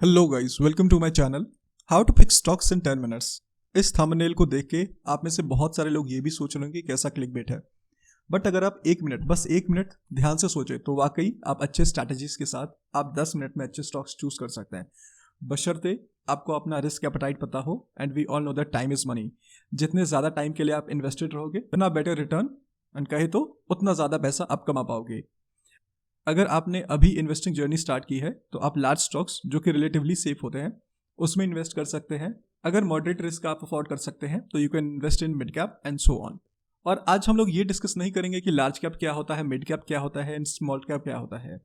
Hello guys, welcome to my channel how to pick stocks in 10 minutes. इस thumbnail को देख के आप में से बहुत सारे लोग ये भी सोच रहे होंगे कि कैसा क्लिकबेट है। बट अगर आप बस एक मिनट ध्यान से सोचे तो वाकई आप अच्छे स्ट्रैटेजीज के साथ आप 10 मिनट में अच्छे स्टॉक्स चूज कर सकते हैं, बशर्ते आपको अपना रिस्क एपेटाइट पता हो। And we all know that time is money. जितने ज़्यादा टाइम के लिए आप इन्वेस्टेड रहोगे उतना बेटर रिटर्न, एंड कहे तो उतना ज़्यादा पैसा आप कमा पाओगे। अगर आपने अभी इन्वेस्टिंग जर्नी स्टार्ट की है तो आप लार्ज स्टॉक्स जो कि रिलेटिवली सेफ होते हैं उसमें इन्वेस्ट कर सकते हैं। अगर मॉडरेट रिस्क आप अफोर्ड कर सकते हैं तो you can invest in mid cap and so on. और आज हम लोग ये डिस्कस नहीं करेंगे कि लार्ज कैप क्या होता है, मिड कैप क्या होता है एंड स्मॉल कैप क्या होता है।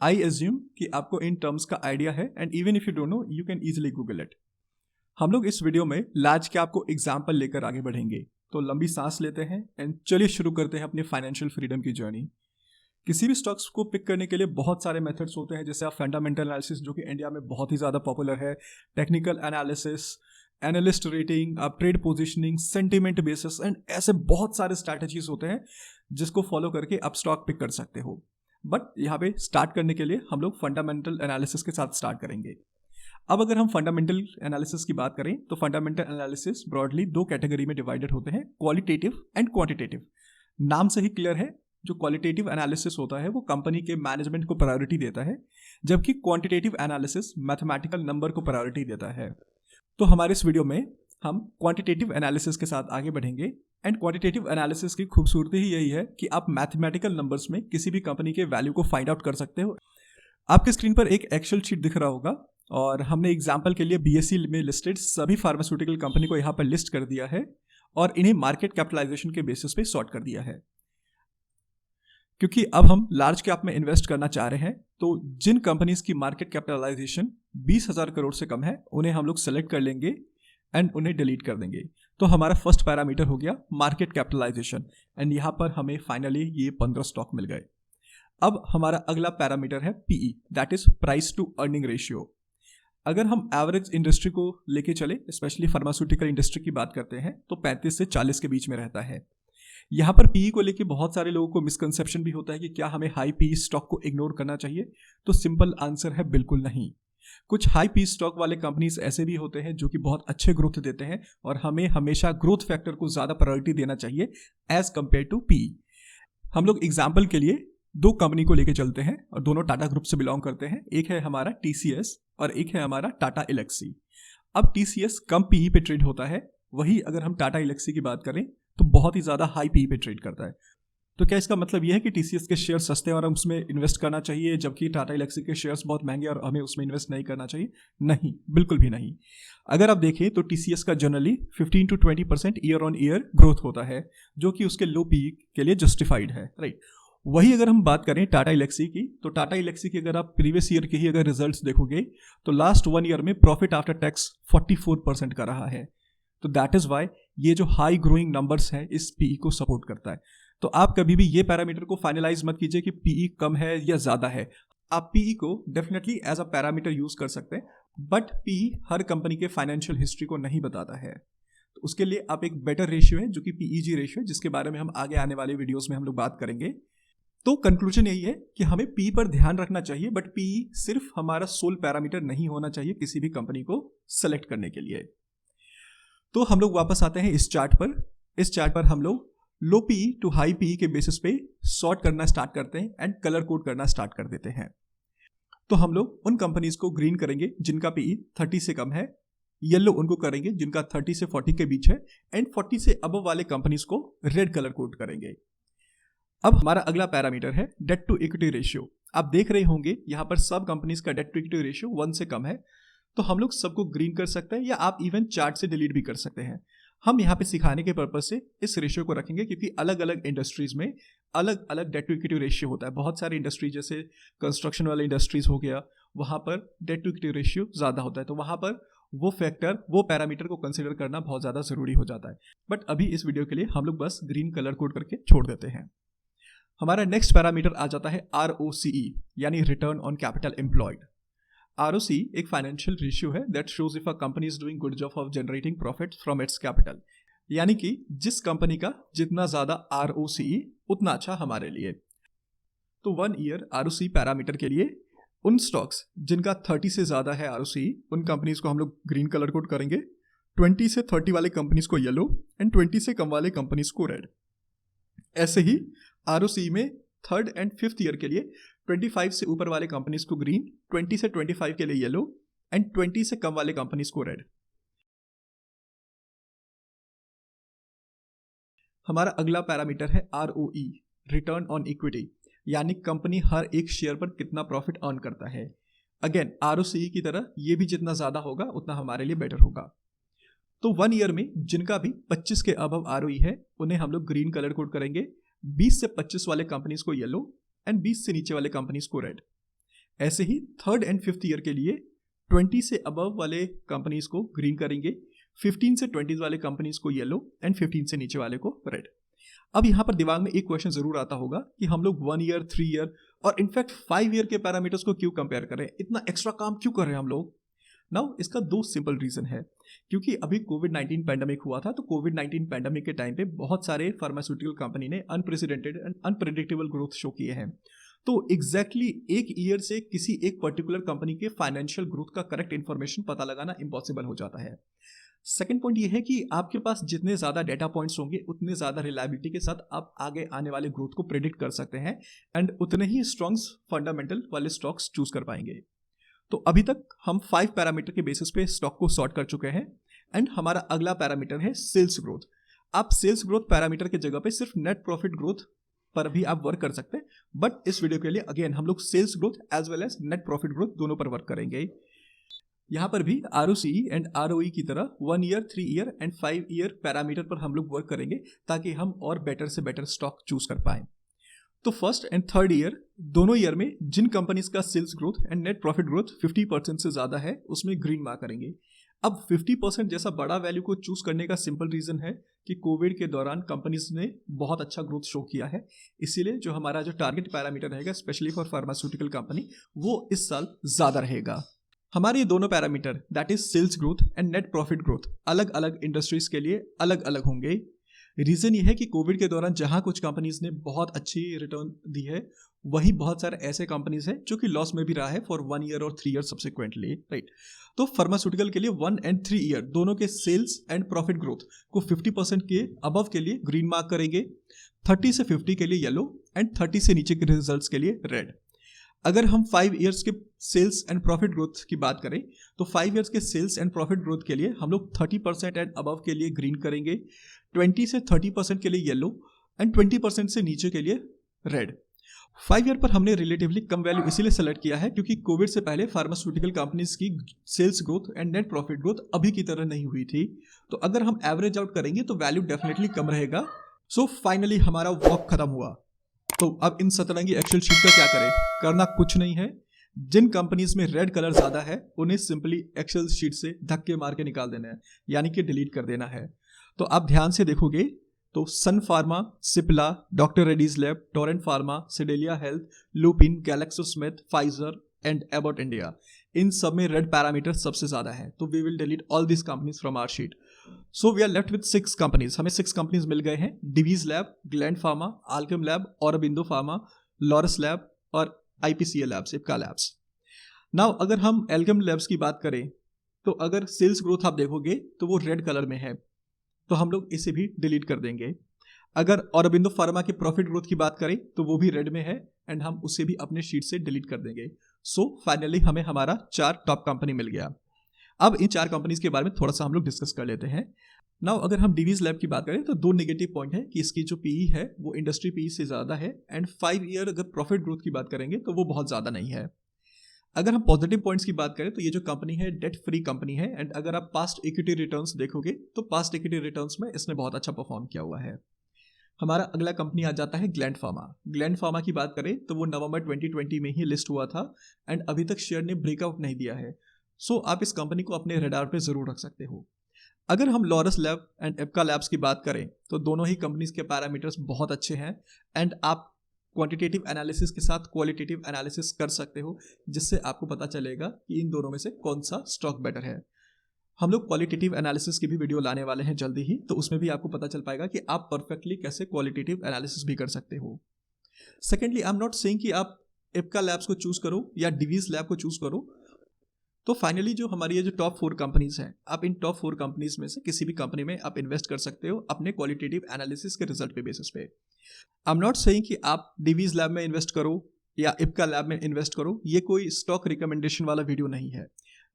आई एज्यूम कि आपको इन टर्म्स का आइडिया है, and even if you don't know you can easily Google it. हम लोग इस वीडियो में लार्ज कैप को एग्जाम्पल लेकर आगे बढ़ेंगे। तो लंबी सांस लेते हैं एंड चलिए शुरू करते हैं अपनी फाइनेंशियल फ्रीडम की जर्नी। किसी भी स्टॉक्स को पिक करने के लिए बहुत सारे मेथड्स होते हैं, जैसे आप फंडामेंटल एनालिसिस जो कि इंडिया में बहुत ही ज़्यादा पॉपुलर है, टेक्निकल एनालिसिस, एनालिस्ट रेटिंग, आप trade positioning, sentiment basis, and ऐसे बहुत सारे स्ट्रैटेजीज होते हैं जिसको फॉलो करके आप स्टॉक पिक कर सकते हो। बट यहाँ पे स्टार्ट करने के लिए हम लोग फंडामेंटल एनालिसिस के साथ स्टार्ट करेंगे। अब अगर हम फंडामेंटल एनालिसिस की बात करें तो फंडामेंटल एनालिसिस ब्रॉडली दो कैटेगरी में डिवाइडेड होते हैं, क्वालिटेटिव एंड क्वांटिटेटिव। नाम से ही क्लियर है, जो क्वालिटेटिव एनालिसिस होता है वो कंपनी के मैनेजमेंट को प्रायोरिटी देता है, जबकि क्वांटिटेटिव एनालिसिस मैथमेटिकल नंबर को प्रायोरिटी देता है। तो हमारे इस वीडियो में हम क्वांटिटेटिव एनालिसिस के साथ आगे बढ़ेंगे। एंड क्वांटिटेटिव एनालिसिस की खूबसूरती ही यही है कि आप मैथमेटिकल नंबर्स में किसी भी कंपनी के वैल्यू को फाइंड आउट कर सकते हो। आपके स्क्रीन पर एक एक्सेल शीट दिख रहा होगा और हमने एग्जाम्पल के लिए बीएसई में लिस्टेड सभी फार्मास्यूटिकल कंपनी को यहाँ पर लिस्ट कर दिया है और इन्हें मार्केट कैपिटलाइजेशन के बेसिस पे सॉर्ट कर दिया है। क्योंकि अब हम लार्ज कैप में इन्वेस्ट करना चाह रहे हैं तो जिन कंपनीज की मार्केट कैपिटलाइजेशन 20,000 करोड़ से कम है उन्हें हम लोग सेलेक्ट कर लेंगे एंड उन्हें डिलीट कर देंगे। तो हमारा फर्स्ट पैरामीटर हो गया मार्केट कैपिटलाइजेशन, एंड यहाँ पर हमें फाइनली ये 15 स्टॉक मिल गए। अब हमारा अगला पैरामीटर है PE, that is price to earning ratio. अगर हम एवरेज इंडस्ट्री को लेके चले, स्पेशली फार्मास्यूटिकल इंडस्ट्री की बात करते हैं, तो 35 से 40 के बीच में रहता है। यहाँ पर पीई को लेके बहुत सारे लोगों को मिसकंसेप्शन भी होता है कि क्या हमें हाई पीई स्टॉक को इग्नोर करना चाहिए। तो सिंपल आंसर है बिल्कुल नहीं। कुछ हाई पी स्टॉक वाले कंपनीज ऐसे भी होते हैं जो कि बहुत अच्छे ग्रोथ देते हैं और हमें हमेशा ग्रोथ फैक्टर को ज़्यादा प्रायोरिटी देना चाहिए एज कंपेयर टू पीई। हम लोग एग्जाम्पल के लिए दो कंपनी को लेके चलते हैं और दोनों टाटा ग्रुप से बिलोंग करते हैं। एक है हमारा टीसीएस और एक है हमारा टाटा एलेक्सी। अब टीसीएस कम पीई पे ट्रेड होता है, वही अगर हम टाटा एलेक्सी की बात करें तो बहुत ही ज़्यादा हाई पीई पे ट्रेड करता है। तो क्या इसका मतलब यह है कि टीसीएस के शेयर सस्ते हैं और हम उसमें इन्वेस्ट करना चाहिए, जबकि टाटा एलेक्सी के शेयर्स बहुत महंगे और हमें उसमें इन्वेस्ट नहीं करना चाहिए? नहीं, बिल्कुल भी नहीं। अगर आप देखें तो टीसीएस का generally 15 to 20% year on year growth होता है, जो कि उसके लो पीई के लिए जस्टिफाइड है, राइट। वही अगर हम बात करें टाटा एलेक्सी की, तो टाटा एलेक्सी की अगर आप प्रीवियस ईयर के ही अगर रिजल्ट्स देखोगे तो लास्ट 1 ईयर में प्रॉफिट आफ्टर टैक्स 44% का रहा है। तो दैट इज वाई ये जो हाई ग्रोइंग नंबर्स है इस पीई को सपोर्ट करता है। तो आप कभी भी ये पैरामीटर को फाइनलाइज मत कीजिए कि पीई कम है या ज्यादा है। आप पीई को definitely as a parameter use कर सकते हैं, बट पीई हर कंपनी के फाइनेंशियल हिस्ट्री को नहीं बताता है। तो उसके लिए आप एक बेटर रेशियो है जो कि पीईजी रेशियो है, जिसके बारे में हम आगे आने वाले वीडियोस में हम लोग बात करेंगे। तो कंक्लूजन यही है कि हमें पी पर ध्यान रखना चाहिए, बट पी सिर्फ हमारा सोल पैरामीटर नहीं होना चाहिए किसी भी कंपनी को सेलेक्ट करने के लिए। तो हम लोग वापस आते हैं इस चार्ट पर। इस चार्ट पर हम लोग लो पी टू हाई पी के बेसिस पे सॉर्ट करना स्टार्ट करते हैं एंड कलर कोड करना स्टार्ट कर देते हैं। तो हम लोग उन कंपनीज को ग्रीन करेंगे जिनका पी 30 से कम है, येलो उनको करेंगे जिनका 30 से 40 के बीच है, एंड 40 से अबव वाले कंपनीज को रेड कलर कोड करेंगे। अब हमारा अगला पैरामीटर है डेट टू इक्विटी रेशियो। आप देख रहे होंगे यहाँ पर सब कंपनीज का डेट टू इक्विटी रेशियो 1 से कम है। तो हम लोग सबको ग्रीन कर सकते हैं या आप इवन चार्ट से डिलीट भी कर सकते हैं। हम यहाँ पे सिखाने के पर्पज से इस रेशियो को रखेंगे, क्योंकि अलग अलग इंडस्ट्रीज में अलग अलग डेट टू इक्विटी रेशियो होता है। बहुत सारी इंडस्ट्री जैसे कंस्ट्रक्शन वाले इंडस्ट्रीज हो गया, वहाँ पर डेट टू इक्विटी रेशियो ज़्यादा होता है, तो वहाँ पर वो फैक्टर, वो पैरामीटर को कंसिडर करना बहुत ज़्यादा ज़रूरी हो जाता है। बट अभी इस वीडियो के लिए हम लोग बस ग्रीन कलर कोड करके छोड़ देते हैं। हमारा नेक्स्ट पैरामीटर आ जाता है ROCE, यानी return on capital employed. ROCE एक फाइनेंशियल रेशियो है that shows if a company is doing good job of generating profit from its capital, यानी कि जिस कंपनी का जितना ज्यादा ROCE उतना अच्छा हमारे लिए। तो 1 ईयर ROCE पैरामीटर के लिए उन स्टॉक्स जिनका 30 से ज़्यादा है ROCE, उन कंपनीज को हम लोग ग्रीन कलर कोड करेंगे, 20 से 30 वाले कंपनीज को येलो एंड 20 से कम वाले कंपनीज को रेड। ऐसे ही ROCE में थर्ड एंड फिफ्थ ईयर के लिए 25 से ऊपर वाले कंपनीज को ग्रीन, 20 से 25 के लिए येलो एंड 20 से कम वाले कंपनीज को रेड। हमारा अगला पैरामीटर है ROE, रिटर्न ऑन इक्विटी, यानी कंपनी हर एक शेयर पर कितना प्रॉफिट अर्न करता है। अगेन ROCE की तरह ये भी जितना ज़्यादा होगा उतना हमारे लिए बेटर होगा। तो 1 ईयर में जिनका भी 25 के अबव ROE है उन्हें हम लोग ग्रीन कलर कोड करेंगे, 20 से 25 वाले कंपनीज को येलो एंड 20 से नीचे वाले कंपनीज को रेड। ऐसे ही थर्ड एंड फिफ्थ ईयर के लिए 20 से अबव वाले कंपनीज को ग्रीन करेंगे, 15 से 20 वाले कंपनीज को येलो एंड 15 से नीचे वाले को रेड। अब यहाँ पर दिमाग में एक क्वेश्चन जरूर आता होगा कि हम लोग 1 ईयर, 3 ईयर और इनफैक्ट 5 ईयर के पैरामीटर्स को क्यों कंपेयर करें, इतना एक्स्ट्रा काम क्यों कर रहे हैं हम लोग। नाउ इसका 2 सिंपल रीजन है। क्योंकि अभी कोविड-19 पैंडेमिक हुआ था, तो कोविड-19 पैंडेमिक के टाइम पे बहुत सारे फार्मास्यूटिकल कंपनी ने unprecedented and unpredictable growth show किए हैं। तो एग्जैक्टली एक ईयर से किसी एक पर्टिकुलर कंपनी के फाइनेंशियल ग्रोथ का करेक्ट इन्फॉर्मेशन पता लगाना इम्पॉसिबल हो जाता है। सेकेंड पॉइंट ये है कि आपके पास जितने ज़्यादा डेटा पॉइंट्स होंगे उतने ज़्यादा रिलायबिलिटी के साथ आप आगे आने वाले ग्रोथ को प्रेडिक्ट कर सकते हैं एंड उतने ही स्ट्रॉन्ग फंडामेंटल वाले स्टॉक्स चूज कर पाएंगे। तो अभी तक हम 5 पैरामीटर के बेसिस पे स्टॉक को सॉर्ट कर चुके हैं एंड हमारा अगला पैरामीटर है सेल्स ग्रोथ। आप सेल्स ग्रोथ पैरामीटर की जगह पे सिर्फ नेट प्रॉफिट ग्रोथ पर भी आप वर्क कर सकते हैं, बट इस वीडियो के लिए अगेन हम लोग sales growth as well as net profit growth दोनों पर वर्क करेंगे। यहाँ पर भी ROCE एंड ROE की तरह 1 year, 3 year and 5 year parameter पर हम लोग वर्क करेंगे ताकि हम और बेटर से बेटर स्टॉक चूज कर पाएं। तो फर्स्ट एंड थर्ड ईयर दोनों ईयर में जिन कंपनीज का sales growth and net profit growth 50% से ज़्यादा है उसमें ग्रीन मार्क करेंगे। अब 50% जैसा बड़ा वैल्यू को चूज करने का सिंपल रीजन है कि कोविड के दौरान कंपनीज ने बहुत अच्छा ग्रोथ शो किया है, इसीलिए जो हमारा जो टारगेट पैरामीटर रहेगा स्पेशली फॉर फार्मास्यूटिकल कंपनी वो इस साल ज़्यादा रहेगा। हमारे ये दोनों parameter that is sales growth and net profit growth अलग अलग इंडस्ट्रीज के लिए अलग अलग होंगे। रीजन ये है कि कोविड के दौरान जहां कुछ कंपनीज ने बहुत अच्छी रिटर्न दी है, वहीं बहुत सारे ऐसे कंपनीज हैं जो कि लॉस में भी रहा है फॉर 1 ईयर और 3 ईयर सब्सिक्वेंटली, राइट। तो फार्मास्यूटिकल के लिए 1 एंड 3 ईयर दोनों के सेल्स एंड प्रॉफिट ग्रोथ को 50% के अबव के लिए ग्रीन मार्क करेंगे, 30 से 50 के लिए येलो एंड 30 से नीचे के रिजल्ट्स के लिए रेड। अगर हम 5 ईयर्स के सेल्स एंड प्रॉफिट ग्रोथ की बात करें तो 5 ईयर्स के सेल्स एंड प्रॉफिट ग्रोथ के लिए हम लोग 30% एंड अबव के लिए ग्रीन करेंगे, 20 से 30% के लिए येलो एंड 20% से नीचे के लिए रेड। 5 ईयर पर हमने रिलेटिवली कम वैल्यू इसीलिए सेलेक्ट किया है क्योंकि कोविड से पहले फार्मास्यूटिकल कंपनीज की sales growth and net profit growth अभी की तरह नहीं हुई थी। तो अगर हम एवरेज आउट करेंगे तो वैल्यू डेफिनेटली कम रहेगा। सो फाइनली हमारा वॉक खत्म हुआ। तो अब इन सतरंगी एक्सेल शीट का क्या करें, करना कुछ नहीं है। जिन कंपनीज में रेड कलर ज्यादा है उन्हें सिंपली एक्सेल शीट से धक्के मार के निकाल देना है, यानी कि डिलीट कर देना है। तो आप ध्यान से देखोगे तो सन फार्मा, सिप्ला, डॉक्टर रेड्डीज लैब, टोरेंट फार्मा, सिडेलिया health, Lupin, GlaxoSmith, Pfizer and Abbott India, इन सब में रेड पैरामीटर सबसे ज्यादा है। तो we will delete all this companies from our sheet. So we are left with 6 companies. हमें 6 कंपनीज मिल गए हैं, Divi's lab, Gland Pharma, Alkem lab, Aurobindo Pharma, Laurus lab और IPCA labs, Ipca labs. Now अगर हम एल्केम लैब्स की बात करें तो अगर सेल्स ग्रोथ आप देखोगे तो वो रेड कलर में है, तो हम लोग इसे भी डिलीट कर देंगे। अगर ऑरोबिंदो फार्मा की प्रॉफिट ग्रोथ की बात करें तो वो भी रेड में है एंड हम उसे भी अपने शीट से डिलीट कर देंगे। सो फाइनली हमें हमारा 4 टॉप कंपनी मिल गया। अब इन 4 कंपनीज के बारे में थोड़ा सा हम लोग डिस्कस कर लेते हैं। नाउ अगर हम डिवीज लैब की बात करें तो 2 नेगेटिव पॉइंट है कि इसकी जो PE है वो इंडस्ट्री PE से ज़्यादा है एंड 5 ईयर अगर प्रॉफिट ग्रोथ की बात करेंगे तो वो बहुत ज़्यादा नहीं है। अगर हम पॉजिटिव पॉइंट्स की बात करें तो ये जो कंपनी है डेट फ्री कंपनी है एंड अगर आप पास्ट इक्विटी रिटर्न्स देखोगे तो पास्ट इक्विटी रिटर्न्स में इसने बहुत अच्छा परफॉर्म किया हुआ है। हमारा अगला कंपनी आ जाता है ग्लैंड फार्मा। ग्लैंड फार्मा की बात करें तो वो नवंबर 2020 में ही लिस्ट हुआ था एंड अभी तक शेयर ने ब्रेकआउट नहीं दिया है। सो आप इस कंपनी को अपने रडार पे जरूर रख सकते हो। अगर हम लॉरस लैब एंड एप्का लैब्स की बात करें तो दोनों ही कंपनीज के पैरामीटर्स बहुत अच्छे हैं एंड आप क्वांटिटेटिव एनालिसिस के साथ क्वालिटेटिव एनालिसिस कर सकते हो, जिससे आपको पता चलेगा कि इन दोनों में से कौन सा स्टॉक बेटर है। हम लोग क्वालिटेटिव एनालिसिस की भी वीडियो लाने वाले हैं जल्दी ही, तो उसमें भी आपको पता चल पाएगा कि आप परफेक्टली कैसे क्वालिटेटिव एनालिसिस भी कर सकते हो। Secondly, I am not saying कि आप इप्का लैब्स को चूज करो या डिवीज लैब को चूज करो। तो फाइनली जो हमारी ये जो टॉप 4 कंपनीज हैं, आप इन टॉप 4 कंपनीज में से किसी भी कंपनी में आप इन्वेस्ट कर सकते हो अपने क्वालिटेटिव एनालिसिस के रिजल्ट के बेसिस पे। आई एम नॉट सेइंग कि आप डिवीज लैब में इन्वेस्ट करो या इप्का लैब में इन्वेस्ट करो, ये कोई स्टॉक रिकमेंडेशन वाला वीडियो नहीं है।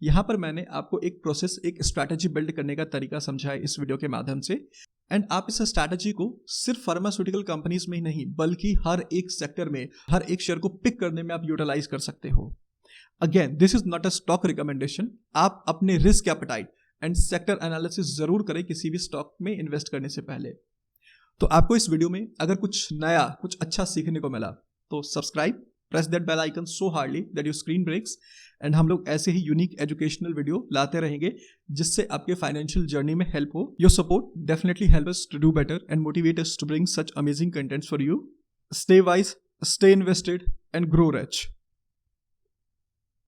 यहाँ पर मैंने आपको एक प्रोसेस, एक स्ट्रैटेजी बिल्ड करने का तरीका समझाया इस वीडियो के माध्यम से। एंड आप इस स्ट्रैटेजी को सिर्फ फार्मास्यूटिकल कंपनीज में ही नहीं बल्कि हर एक सेक्टर में, हर एक शेयर को पिक करने में आप यूटिलाइज कर सकते हो। Again this is not a stock recommendation. आप अपने risk appetite and sector analysis जरूर करें किसी भी स्टॉक में इन्वेस्ट करने से पहले। तो आपको इस वीडियो में अगर कुछ नया, कुछ अच्छा सीखने को मिला तो subscribe, press that bell icon so hardly that your screen breaks. And हम लोग ऐसे ही यूनिक एजुकेशनल वीडियो लाते रहेंगे जिससे आपके फाइनेंशियल जर्नी में हेल्प हो। Your support definitely help us to do better and motivate us to bring such amazing contents for you. Stay wise, stay invested and grow rich.